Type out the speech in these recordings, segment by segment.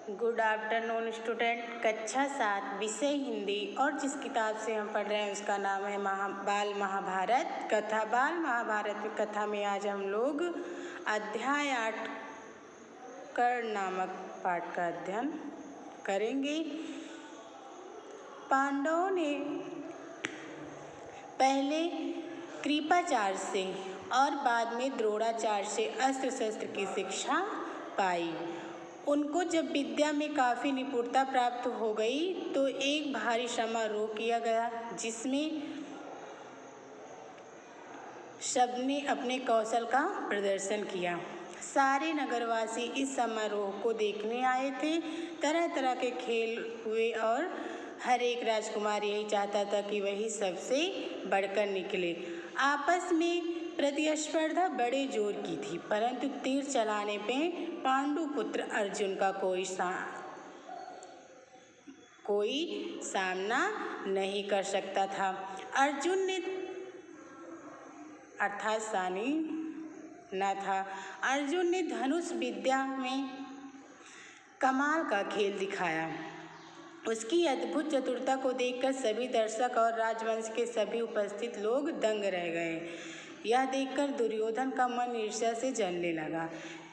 Good afternoon student. कक्षा 7 विषय हिंदी और जिस किताब से हम पढ़ रहे हैं उसका नाम है बाल महाभारत कथा। बाल महाभारत कथा में आज हम लोग अध्याय 8 कर्ण नामक पाठ का अध्ययन करेंगे। पांडवों ने पहले कृपाचार्य से और बाद में द्रोणाचार्य से अस्त्र शस्त्र की शिक्षा पाई। उनको जब विद्या में काफ़ी निपुणता प्राप्त हो गई तो एक भारी समारोह किया गया जिसमें सबने अपने कौशल का प्रदर्शन किया। सारे नगरवासी इस समारोह को देखने आए थे। तरह तरह के खेल हुए और हर एक राजकुमार यही चाहता था कि वही सबसे बढ़कर निकले। आपस में प्रतिस्पर्धा बड़े जोर की थी, परंतु तीर चलाने पे पांडु पुत्र अर्जुन का कोई सामना नहीं कर सकता था। अर्जुन ने अर्थात सानी न था। अर्जुन ने धनुष विद्या में कमाल का खेल दिखाया। उसकी अद्भुत चतुरता को देखकर सभी दर्शक और राजवंश के सभी उपस्थित लोग दंग रह गए। यह देखकर दुर्योधन का मन ईर्ष्या से जलने लगा।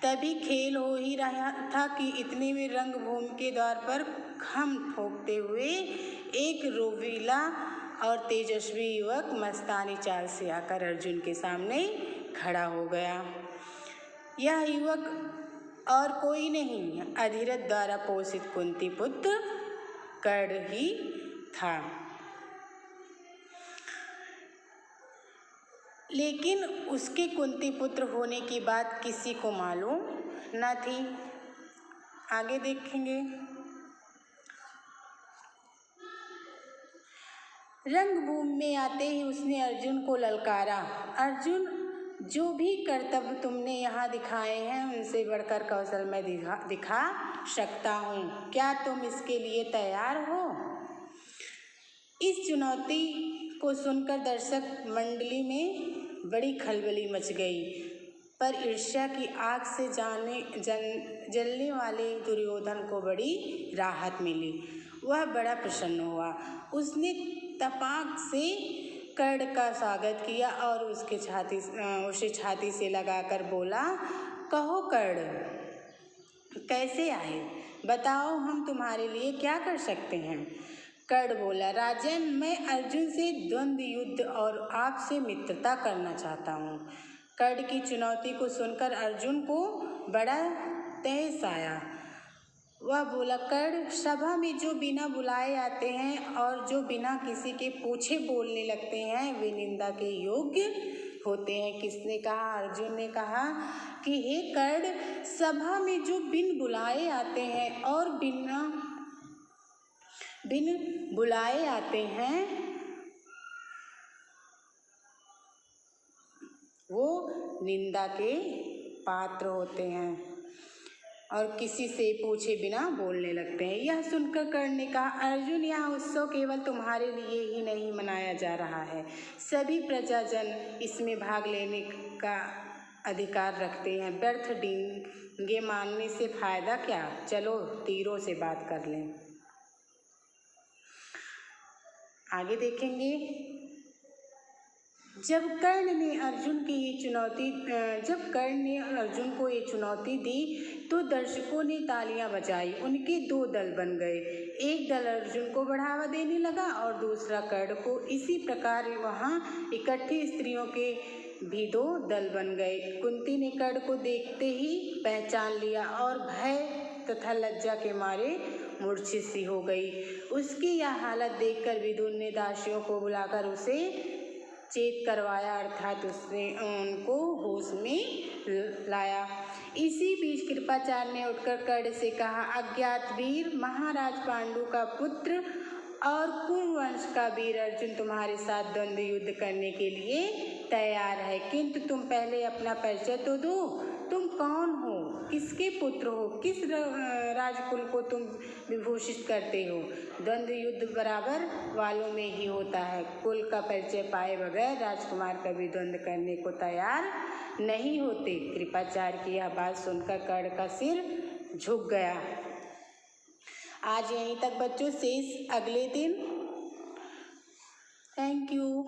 तभी खेल हो ही रहा था कि इतने में रंगभूमि के द्वार पर खम ठोकते हुए एक रोवीला और तेजस्वी युवक मस्तानी चाल से आकर अर्जुन के सामने खड़ा हो गया। यह युवक और कोई नहीं, अधिरथ द्वारा पोषित कुंती पुत्र कर्ण ही था। लेकिन उसके कुंती पुत्र होने की बात किसी को मालूम न थी। आगे देखेंगे। रंगभूमि में आते ही उसने अर्जुन को ललकारा। अर्जुन, जो भी कर्तव्य तुमने यहाँ दिखाए हैं उनसे बढ़कर कौशल मैं दिखा सकता हूँ। क्या तुम इसके लिए तैयार हो? इस चुनौती को सुनकर दर्शक मंडली में बड़ी खलबली मच गई, पर ईर्ष्या की आग से जलने वाले दुर्योधन को बड़ी राहत मिली। वह बड़ा प्रसन्न हुआ। उसने तपाक से कर्ण का स्वागत किया और उसे छाती से लगाकर बोला, कहो कर्ण, कैसे आए? बताओ, हम तुम्हारे लिए क्या कर सकते हैं? कर्ण बोला, राजन, मैं अर्जुन से द्वंद्व युद्ध और आपसे मित्रता करना चाहता हूँ। कर्ण की चुनौती को सुनकर अर्जुन को बड़ा तहस आया। वह बोला, कर्ण, सभा में जो बिना बुलाए आते हैं और जो बिना किसी के पूछे बोलने लगते हैं वे निंदा के योग्य होते हैं। किसने कहा? अर्जुन ने कहा कि हे कर्ण, सभा में जो बिन बुलाए आते हैं और बिन बुलाए आते हैं वो निंदा के पात्र होते हैं और किसी से पूछे बिना बोलने लगते हैं। यह सुनकर कर्ण ने कहा, अर्जुन, यह उत्सव केवल तुम्हारे लिए ही नहीं मनाया जा रहा है। सभी प्रजाजन इसमें भाग लेने का अधिकार रखते हैं। व्यर्थ डींगे मारने से फायदा क्या? चलो तीरों से बात कर लें। आगे देखेंगे। जब कर्ण ने अर्जुन को ये चुनौती दी तो दर्शकों ने तालियां बजाई। उनके दो दल बन गए। एक दल अर्जुन को बढ़ावा देने लगा और दूसरा कर्ण को। इसी प्रकार वहां इकट्ठी स्त्रियों के भी दो दल बन गए। कुंती ने कर्ण को देखते ही पहचान लिया और भय तथा लज्जा के मारे मूर्छित सी हो गई। उसकी यह हालत देखकर विदुर ने दासियों को बुलाकर उसे चेत करवाया, अर्थात उसने उनको होश में लाया। इसी बीच कृपाचार्य ने उठकर कर्ण से कहा, अज्ञात वीर, महाराज पांडु का पुत्र और कुरुवंश का वीर अर्जुन तुम्हारे साथ द्वंद्व युद्ध करने के लिए तैयार है, किंतु तुम पहले अपना परिचय तो दो। तुम कौन हो? किसके पुत्र हो? किस राजकुल को तुम विभूषित करते हो? द्वंद्व युद्ध बराबर वालों में ही होता है। कुल का परिचय पाए बगैर राजकुमार कभी द्वंद्व करने को तैयार नहीं होते। कृपाचार्य की यह बात सुनकर कर्ण का सिर झुक गया। आज यहीं तक बच्चों, शेष अगले दिन। Thank you.